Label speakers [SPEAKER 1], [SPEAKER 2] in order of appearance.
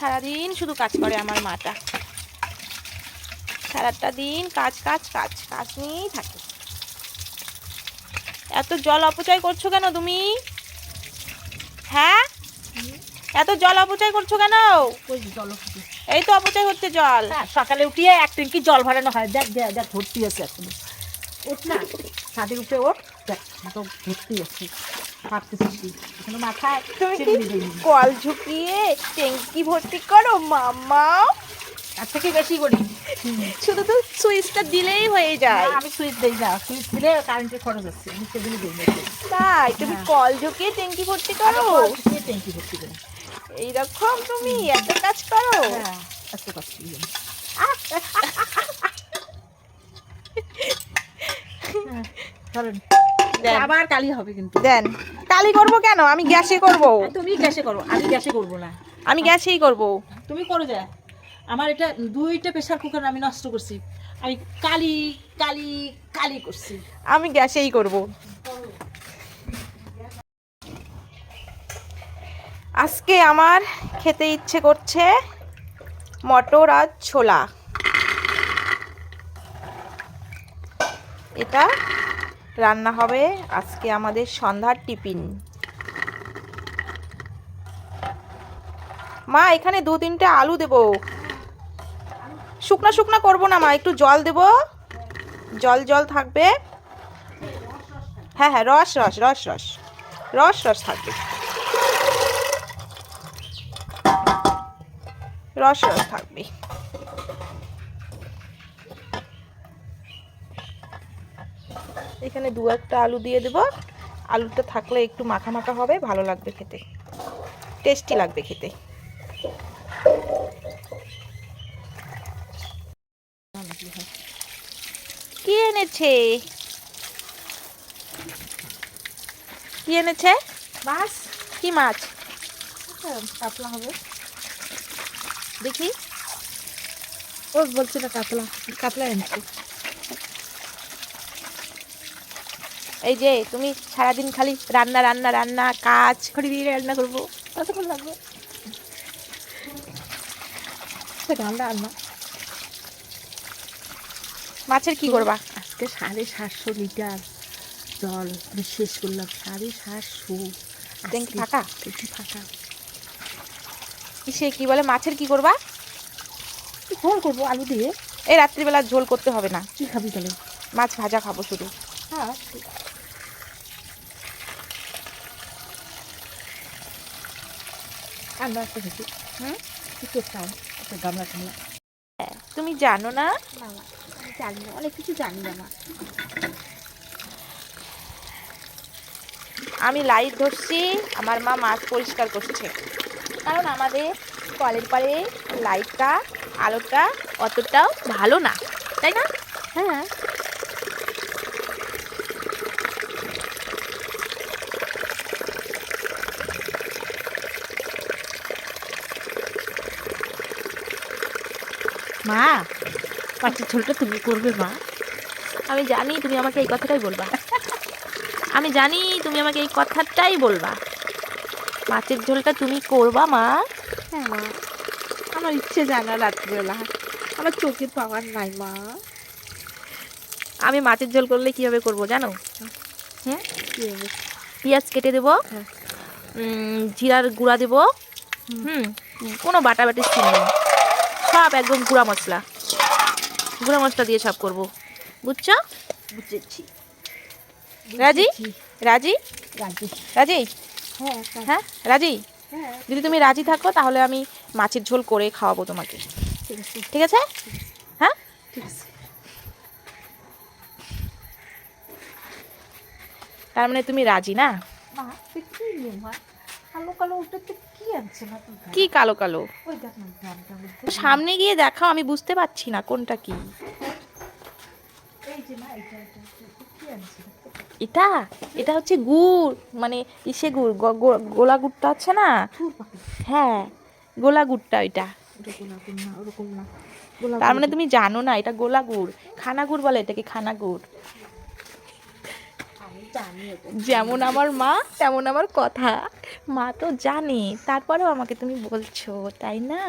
[SPEAKER 1] সারাদিন শুধু কাজ করে আমার মাটা, সারাটা দিন কাজ কাজ কাজ কাজ নিয়েই থাকে। এত জল অপচয় করছো কেন তুমি? হ্যাঁ, এত জল অপচয় করছো কেন? এই তো অপচয় হচ্ছে জল।
[SPEAKER 2] সকালে উঠিয়ে এক ট্যাঙ্কি জল ভরানো হয়। দেখ দেখ দেখ ভর্তি আছে এখন। ওঠ না, ছাদের উপরে ওঠ, দেখ ভর্তি আছে। মাথায়
[SPEAKER 1] তুমি কি কল ঝুঁকিয়ে ট্যাঙ্কি ভর্তি করো মাম্মা?
[SPEAKER 2] তার থেকে বেশি করি।
[SPEAKER 1] শুধু তো সুইচটা দিলেই হয়ে যায়।
[SPEAKER 2] আমি সুইচ দিই না, সুইচ দিলে কারেন্টের খরচ আছে, আমি সেগুলো দিই না।
[SPEAKER 1] তাই তুমি কল ঝুঁকিয়ে ট্যাঙ্কি ভর্তি করো?
[SPEAKER 2] ট্যাঙ্কি ভর্তি করি।
[SPEAKER 1] এইরকম তুমি এত কাজ করো?
[SPEAKER 2] হ্যাঁ, এত কাজ করি। আবার কালি হবে কিন্তু।
[SPEAKER 1] দেন, কালি করবো কেন? আমি গ্যাসে করবো।
[SPEAKER 2] তুমি গ্যাসে করো, আমি গ্যাসে করবো না।
[SPEAKER 1] আমি গ্যাসেই করবো।
[SPEAKER 2] তুমি করো যা। আমার এটা 2টা প্রেসার কুকার আমি নষ্ট করছি, আমি কালি কালি কালি করছি।
[SPEAKER 1] আমি গ্যাসেই করবো। আজকে আমার খেতে ইচ্ছে করছে মটর আর ছোলা। এটা রান্না হবে আজকে আমাদের সন্ধ্যার টিফিন। মা, এখানে 2-3টে আলু দেবো। শুকনা শুকনা করবো না মা, একটু জল দেবো, জল জল থাকবে। হ্যাঁ হ্যাঁ, রস রস রস রস রস রস থাকবে, রস রস থাকবে। এখানে 2-1টা আলু দিয়ে দেবো। আলুটা থাকলে একটু মাখা মাখা হবে, ভালো লাগবে খেতে, টেস্টি লাগবে খেতে। কি এনেছে? কি এনেছে?
[SPEAKER 2] মাছ।
[SPEAKER 1] কি মাছ?
[SPEAKER 2] কাতলা হবে
[SPEAKER 1] দেখি।
[SPEAKER 2] ও বলছে না, কাতলা কাতলা এনেছে।
[SPEAKER 1] এই যে তুমি সারাদিন খালি রান্না রান্না রান্না কাজ করে দিয়ে রান্না করবো, কতক্ষণ লাগবে?
[SPEAKER 2] রান্না
[SPEAKER 1] মাছের কি করবা?
[SPEAKER 2] আজকে 750 লিটার জল আমি শেষ করলাম। 750
[SPEAKER 1] ট্যাঙ্কি ফাঁকা?
[SPEAKER 2] ট্যাঙ্কি ফাঁকা।
[SPEAKER 1] সে কি বলে মাছের কি করবা?
[SPEAKER 2] ঝোল করবো আলু দিয়ে।
[SPEAKER 1] এই রাত্রিবেলা ঝোল করতে হবে না।
[SPEAKER 2] কি খাবি তাহলে?
[SPEAKER 1] মাছ ভাজা খাবো শুধু।
[SPEAKER 2] হ্যাঁ, আমরা একটা খেতে কি করতাম গামলা টামলা।
[SPEAKER 1] তুমি জানো না?
[SPEAKER 2] আমি জানি না, অনেক কিছু জানি না মা।
[SPEAKER 1] আমি লাইট ধরছি, আমার মা মাছ পরিষ্কার করছে, কারণ আমাদের কলের পাড়ে লাইটটা আলোটা অতটাও ভালো না, তাই না?
[SPEAKER 2] হ্যাঁ, মা মাছের ঝোলটা তুমি করবে মা?
[SPEAKER 1] আমি জানি তুমি আমাকে এই কথাটাই বলবা। আমি জানি তুমি আমাকে এই কথাটাই বলবা, মাছের ঝোলটা তুমি করবা মা।
[SPEAKER 2] হ্যাঁ মা, আমার ইচ্ছে যায় না রাত্রিবেলা, আমার চোখের পাওয়ার নাই মা।
[SPEAKER 1] আমি মাছের ঝোল করলে কীভাবে করবো জানো? হ্যাঁ, পেঁয়াজ কেটে দেবো, জিরার গুঁড়া দেবো, কোনো বাটাবাটির সিন নেই, সব একদম গুঁড়া মশলা দিয়ে সব করবো, বুঝছো?
[SPEAKER 2] বুঝেছি।
[SPEAKER 1] রাজি? রাজি?
[SPEAKER 2] রাজি।
[SPEAKER 1] রাজি?
[SPEAKER 2] হ্যাঁ
[SPEAKER 1] হ্যাঁ রাজি।
[SPEAKER 2] হ্যাঁ,
[SPEAKER 1] যদি তুমি রাজি থাকো তাহলে আমি মাছের ঝোল করে খাওয়াবো তোমাকে,
[SPEAKER 2] ঠিক আছে।
[SPEAKER 1] ঠিক আছে? হ্যাঁ
[SPEAKER 2] ঠিক আছে।
[SPEAKER 1] তার মানে তুমি রাজি না?
[SPEAKER 2] মা কি নিয়ে মা কালো কালো ওটাতে কি আছে না?
[SPEAKER 1] কি কালো কালো?
[SPEAKER 2] ওই দেখ না, ড্রামটার মধ্যে।
[SPEAKER 1] সামনে গিয়ে দেখাও, আমি বুঝতে পারছি না কোনটা কি।
[SPEAKER 2] এই যে মা, এটা এটা কি আছে?
[SPEAKER 1] এটা এটা হচ্ছে গুড়, মানে ইসে গুড়, গোলা গুড়টা আছে না? হ্যাঁ, গোলা গুড়টা ওইটা।
[SPEAKER 2] ওরকম না, ওরকম না।
[SPEAKER 1] তার মানে তুমি জানো না এটা গোলা গুড়, খানা গুড় বলে এটাকে, খানা গুড়।
[SPEAKER 2] জানি ওটা।
[SPEAKER 1] যেমন আমার মা তেমন আমার কথা। মা তো জানে, তারপরেও আমাকে তুমি বলছো, তাই না?